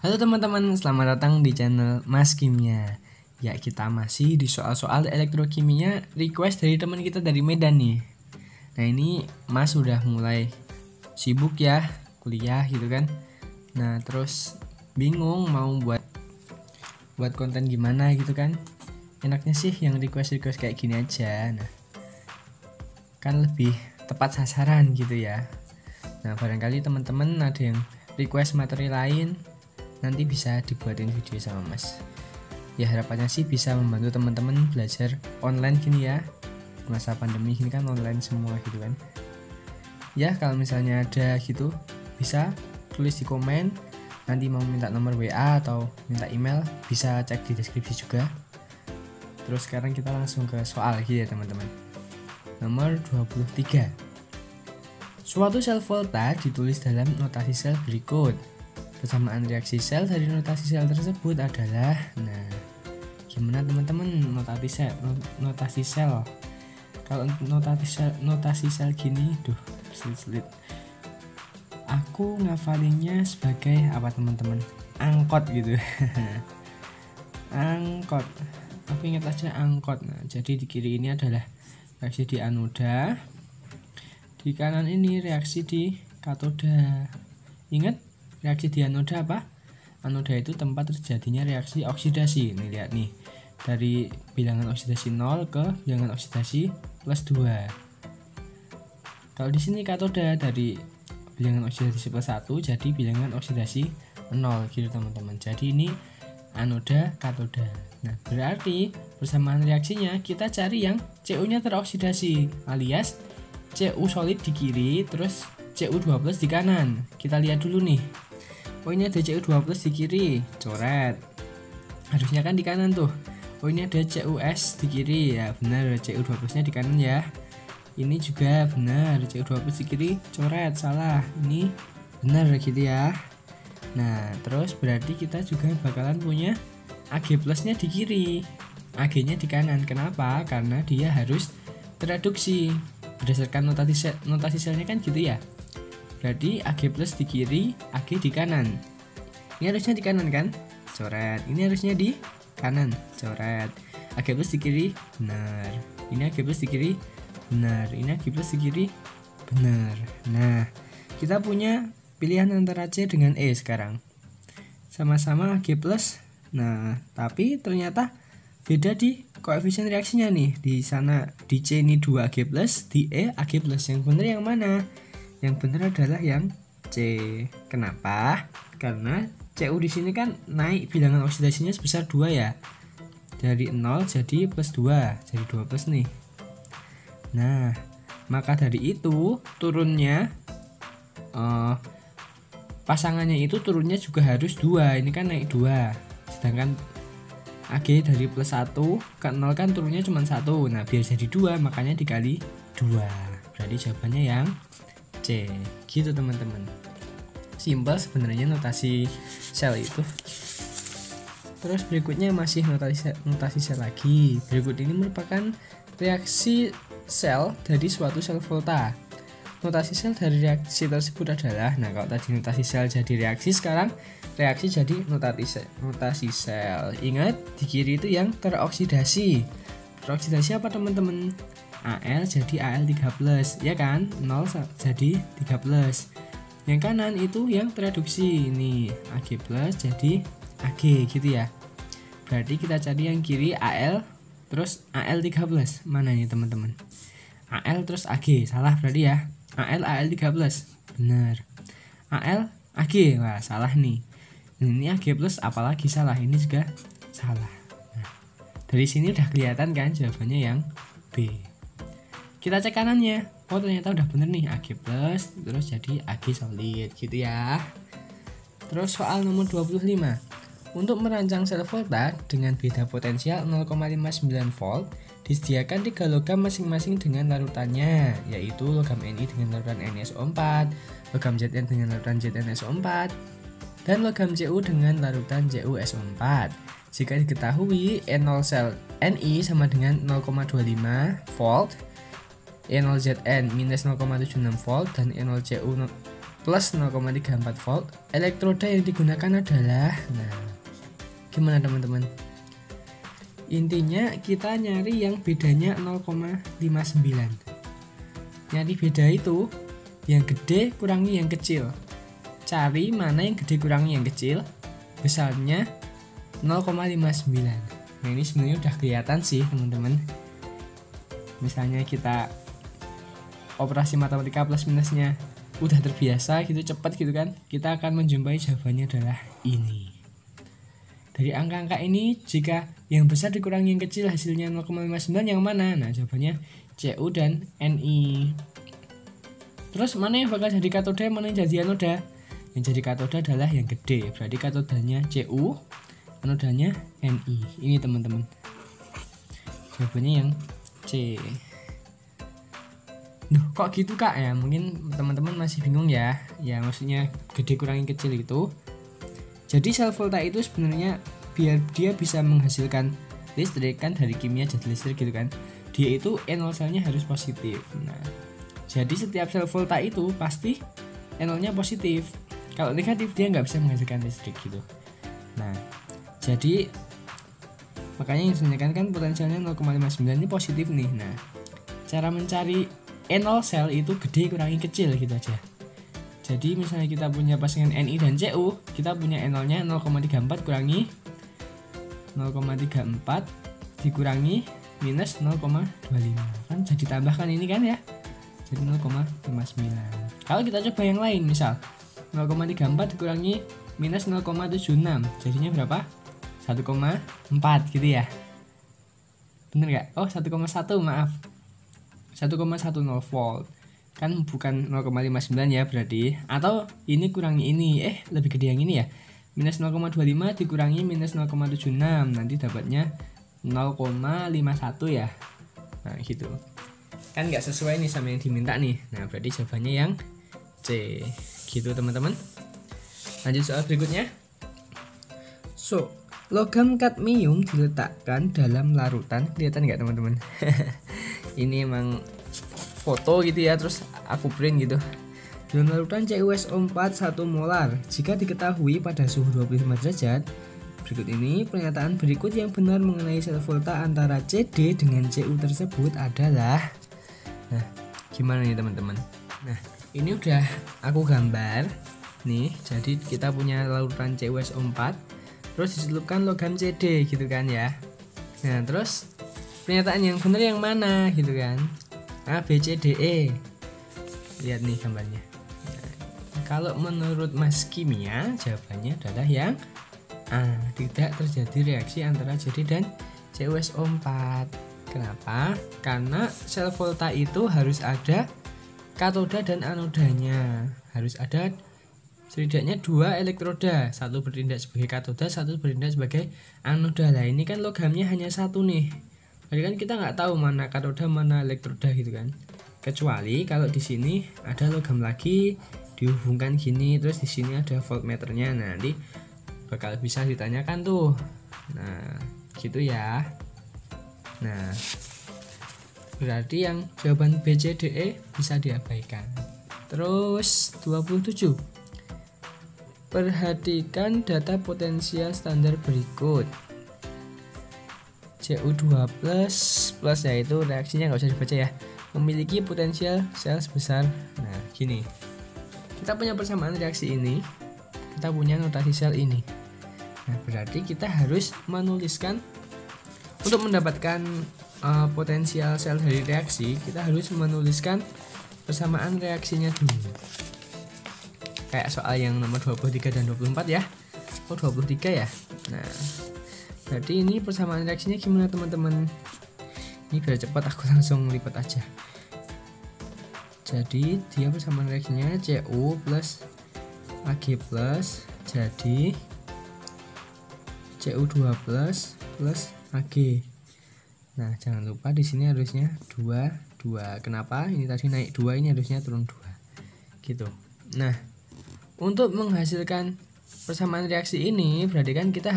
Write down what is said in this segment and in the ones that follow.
Halo teman-teman, selamat datang di channel Mas Kimia. Ya, kita masih di soal-soal elektrokimia request dari teman kita dari Medan nih. Nah, ini Mas udah mulai sibuk ya, kuliah gitu kan. Nah, terus bingung mau buat konten gimana gitu kan. Enaknya sih yang request kayak gini aja. Nah, kan lebih tepat sasaran gitu ya. Nah, barangkali teman-teman ada yang request materi lain, nanti bisa dibuatin video sama Mas. Ya, harapannya sih bisa membantu teman-teman belajar online gini ya. Masa pandemi gini kan online semua gitu kan. Ya, kalau misalnya ada gitu bisa tulis di komen. Nanti mau minta nomor WA atau minta email bisa cek di deskripsi juga. Terus sekarang kita langsung ke soal gitu ya teman-teman. Nomor 23. Suatu sel volta ditulis dalam notasi sel berikut. Persamaan reaksi sel dari notasi sel tersebut adalah, nah, gimana teman-teman notasi sel? Kalau notasi sel gini, sulit. Aku ngafalinnya sebagai apa teman-teman? Angkot gitu. Angkot. Aku ingat aja angkot. Nah, jadi di kiri ini adalah reaksi di anoda, di kanan ini reaksi di katoda. Ingat? Reaksi di anoda apa? Anoda itu tempat terjadinya reaksi oksidasi. Nih lihat nih. Dari bilangan oksidasi 0 ke bilangan oksidasi plus 2. Kalau di sini katoda dari bilangan oksidasi plus 1 jadi bilangan oksidasi 0 gitu teman-teman. Jadi ini anoda katoda. Nah, berarti persamaan reaksinya kita cari yang Cu-nya teroksidasi alias Cu solid di kiri terus Cu2+ di kanan. Kita lihat dulu nih. Oh, ini ada Cu2+ di kiri, coret. Harusnya kan di kanan tuh. Oh, ini ada CuS di kiri, ya benar, Cu2+-nya di kanan ya. Ini juga benar, Cu2+ di kiri, coret, salah. Ini benar gitu ya. Nah, terus berarti kita juga bakalan punya Ag+-nya di kiri, Ag-nya di kanan. Kenapa? Karena dia harus tereduksi. Berdasarkan notasi selnya kan gitu ya. Berarti Ag+ di kiri, Ag di kanan. Ini harusnya di kanan kan? Coret. Ini harusnya di kanan. Coret. Ag+ di kiri, benar. Ini Ag+ di kiri, benar. Ini Ag+ di kiri, benar. Nah, kita punya pilihan antara C dengan E sekarang. Sama-sama Ag+. Nah, tapi ternyata beda di koefisien reaksinya nih. Di sana di C ini 2 Ag+, di E Ag+. Yang benar yang mana? Yang benar adalah yang C. Kenapa? Karena Cu di sini kan naik bilangan oksidasinya sebesar 2 ya. Dari 0 jadi plus 2, jadi 2+ nih. Nah, maka dari itu turunnya pasangannya itu turunnya juga harus 2. Ini kan naik 2. Sedangkan Ag dari plus 1 ke 0 kan turunnya cuma 1. Nah, biar jadi 2 makanya dikali 2. Berarti jawabannya yang C. Gitu teman-teman. Simpel sebenarnya notasi sel itu. Terus berikutnya masih notasi sel lagi. Berikut ini merupakan reaksi sel dari suatu sel volta. Notasi sel dari reaksi tersebut adalah, nah kalau tadi notasi sel jadi reaksi, sekarang reaksi jadi notasi sel. Ingat di kiri itu yang teroksidasi. Teroksidasi apa teman-teman? Al jadi Al3+, ya kan? 0 jadi 3+. Yang kanan itu yang tereduksi. Ini Ag+ jadi Ag gitu ya. Berarti kita cari yang kiri Al terus Al3+. Mana ini teman-teman? Al terus Ag. Salah berarti ya. Al3+. Benar. Al Ag. Wah, salah nih. Ini Ag+, apalagi salah. Ini juga salah. Nah, dari sini udah kelihatan kan jawabannya yang B. Kita cek kanannya. Oh, ternyata udah bener nih, Ag+, terus jadi Ag solid gitu ya. Terus soal nomor 25. Untuk merancang sel volta dengan beda potensial 0,59 volt, disediakan 3 logam masing-masing dengan larutannya, yaitu logam Ni dengan larutan NiSO4, logam Zn dengan larutan ZnSO4, dan logam Cu dengan larutan CuSO4. Jika diketahui E0 sel Ni sama dengan 0,25 volt, E0Zn minus 0,76 volt dan E0Cu plus 0,34 volt. Elektroda yang digunakan adalah, nah, gimana teman-teman? Intinya kita nyari yang bedanya 0,59. Nyari beda itu yang gede kurangi yang kecil. Cari mana yang gede kurangi yang kecil, besarnya 0,59. Nah, ini sebenarnya udah kelihatan sih teman-teman. Misalnya kita operasi matematika plus minusnya udah terbiasa gitu, cepat gitu kan, kita akan menjumpai jawabannya adalah ini. Dari angka-angka ini, jika yang besar dikurangi yang kecil hasilnya 0,59, yang mana? Nah, jawabannya Cu dan Ni. Terus mana yang bakal jadi katoda, mana yang jadi anoda? Yang jadi katoda adalah yang gede, berarti katodanya Cu, anodanya Ni. Ini teman-teman, jawabannya yang C. Duh, kok gitu kak ya? Mungkin teman-teman masih bingung ya. Ya maksudnya gede kurangi kecil itu. Jadi sel volta itu sebenarnya biar dia bisa menghasilkan listrik kan, dari kimia jadi listrik gitu kan, dia itu NO selnya harus positif. Nah, jadi setiap sel volta itu pasti NO-nya positif. Kalau negatif dia nggak bisa menghasilkan listrik gitu. Nah, jadi makanya yang ditanyakan kan potensialnya 0,59 ini positif nih. Nah, cara mencari NO sel itu gede kurangi kecil gitu aja. Jadi misalnya kita punya pasangan Ni dan Cu, kita punya NO-nya 0,34 kurangi 0,34 dikurangi minus 0,25. Kan jadi tambahkan ini kan ya. Jadi 0,59. Kalau kita coba yang lain, misal 0,34 dikurangi minus 0,76, jadinya berapa? 1,4 gitu ya. Bener gak? Oh, 1,1 maaf. 1,10 volt. Kan bukan 0,59 ya berarti. Atau ini kurangi ini, lebih gede yang ini ya. Minus 0,25 dikurangi minus 0,76, nanti dapatnya 0,51 ya. Nah gitu. Kan nggak sesuai nih sama yang diminta nih. Nah berarti jawabannya yang C. Gitu teman-teman. Lanjut soal berikutnya. So, logam kadmium diletakkan dalam larutan. Kelihatan nggak teman-teman? Ini emang foto gitu ya, terus aku print gitu. Dalam larutan CuSO4 1 molar jika diketahui pada suhu 25 derajat. Berikut ini pernyataan berikut yang benar mengenai sel volta antara CD dengan Cu tersebut adalah. Nah, gimana nih teman-teman? Nah, ini udah aku gambar nih. Jadi kita punya larutan CuSO4, terus dicelupkan logam CD gitu kan ya. Nah, terus pernyataan yang benar yang mana gitu kan? A, B, C, D, E. Lihat nih gambarnya. Nah, kalau menurut Mas Kimia, jawabannya adalah yang A. Tidak terjadi reaksi antara CD dan CuSO4. Kenapa? Karena sel volta itu harus ada katoda dan anodanya. Harus ada setidaknya 2 elektroda, satu bertindak sebagai katoda, satu bertindak sebagai anoda. Lah ini kan logamnya hanya satu nih. Jadi kan kita nggak tahu mana katoda mana elektroda gitu kan. Kecuali kalau di sini ada logam lagi dihubungkan gini, terus di sini ada voltmeternya. Nah, nanti bakal bisa ditanyakan tuh. Nah, gitu ya. Nah, berarti yang jawaban B, C, D, E bisa diabaikan. Terus 27. Perhatikan data potensial standar berikut. Cu2 plus yaitu reaksinya nggak usah dibaca ya, memiliki potensial sel sebesar. Nah gini, kita punya persamaan reaksi ini, kita punya notasi sel ini. Nah berarti kita harus menuliskan, untuk mendapatkan potensial sel dari reaksi, kita harus menuliskan persamaan reaksinya dulu. Kayak soal yang nomor 23 dan 24 ya. Oh 23 ya. Nah berarti ini persamaan reaksinya gimana teman-teman? Ini biar cepat aku langsung lipat aja. Jadi dia persamaan reaksinya Cu plus Ag plus, jadi Cu2 plus Ag. Nah jangan lupa di sini harusnya 2. Kenapa? Ini tadi naik 2, ini harusnya turun 2 gitu. Nah untuk menghasilkan persamaan reaksi ini berarti kan kita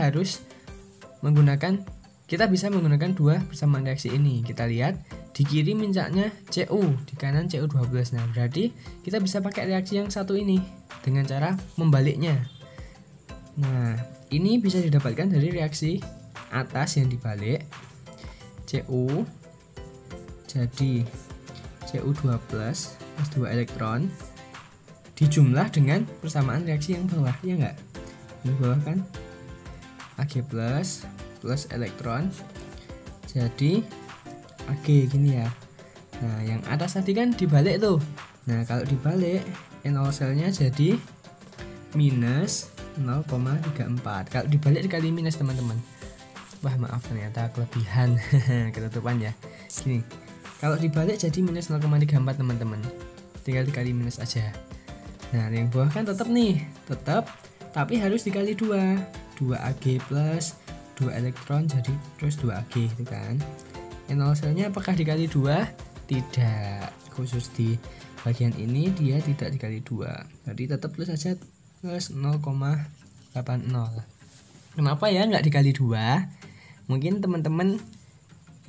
bisa menggunakan 2 persamaan reaksi ini. Kita lihat di kiri minyaknya Cu, di kanan Cu12. Nah berarti kita bisa pakai reaksi yang satu ini dengan cara membaliknya. Nah ini bisa didapatkan dari reaksi atas yang dibalik, Cu jadi Cu2 plus 2 elektron dijumlah dengan persamaan reaksi yang bawah, ya enggak? Yang bawah kan Ag plus elektron jadi Ag gini ya. Nah yang atas tadi kan dibalik tuh. Nah kalau dibalik NO selnya jadi minus 0,34. Kalau dibalik dikali minus teman-teman. Wah maaf ternyata kelebihan ketutupan ya. Gini, kalau dibalik jadi minus 0,34 teman-teman. Tinggal dikali minus aja. Nah yang bawah kan tetap nih, tetap, tapi harus dikali 2 Ag plus 2 elektron jadi terus 2 Ag itu kan. NO selnya apakah dikali 2? Tidak, khusus di bagian ini dia tidak dikali 2, jadi tetap plus saja plus 0,80. Kenapa ya nggak dikali 2? Mungkin teman-teman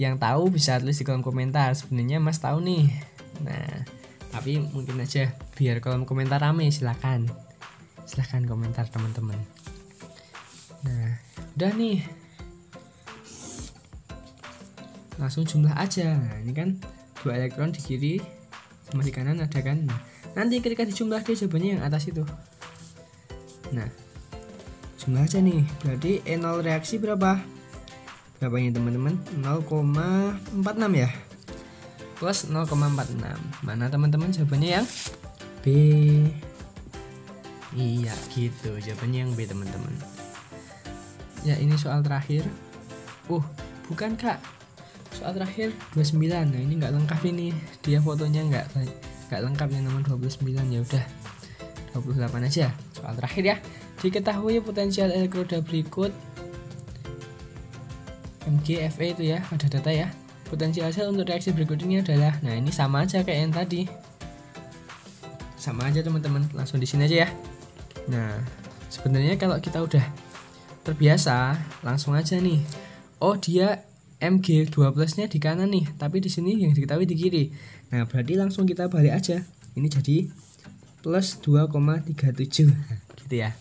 yang tahu bisa tulis di kolom komentar. Sebenarnya Mas tahu nih. Nah tapi mungkin aja biar kolom komentar rame, silahkan komentar teman-teman. Nah udah nih, langsung jumlah aja. Nah ini kan 2 elektron di kiri sama di kanan ada kan. Nah, nanti ketika dijumlah dia jawabannya yang atas itu. Nah jumlah aja nih, berarti E0 reaksi berapa ini teman-teman? 0,46 ya, plus 0,46. Mana teman-teman jawabannya yang B? Iya gitu, jawabannya yang B teman-teman. Ya ini soal terakhir. Bukan kak, soal terakhir 29. Nah ini nggak lengkap ini, dia fotonya nggak lengkap yang nomor 29. Ya udah 28 aja. Soal terakhir ya. Diketahui potensial elektroda berikut Mg Fe itu ya, ada data ya. Potensial sel untuk reaksi berikut ini adalah, nah ini sama aja kayak yang tadi, sama aja teman-teman, langsung di sini aja ya. Nah sebenarnya kalau kita udah terbiasa langsung aja nih, dia Mg2 plusnya di kanan nih, tapi di sini yang diketahui di kiri. Nah berarti langsung kita balik aja, ini jadi plus 2,37 gitu ya.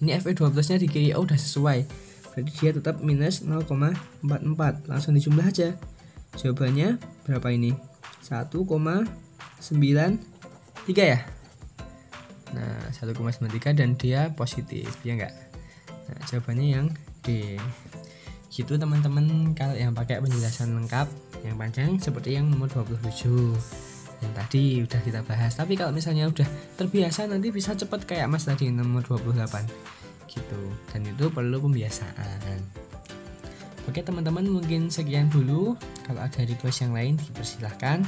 Ini Fe2 plusnya di kiri, udah sesuai, berarti dia tetap minus 0,44. Langsung dijumlah aja. Jawabannya berapa ini? 1,93 ya. Nah 1,93 dan dia positif, ya enggak? Nah jawabannya yang D. Gitu teman-teman, kalau yang pakai penjelasan lengkap yang panjang seperti yang nomor 27 yang tadi udah kita bahas. Tapi kalau misalnya udah terbiasa nanti bisa cepet kayak Mas tadi nomor 28 gitu, dan itu perlu pembiasaan. Oke teman-teman, mungkin sekian dulu. Kalau ada request yang lain dipersilahkan,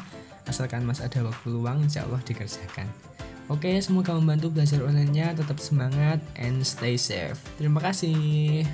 asalkan Mas ada waktu luang insya Allah dikerjakan. Oke, semoga membantu belajar online-nya. Tetap semangat and stay safe. Terima kasih.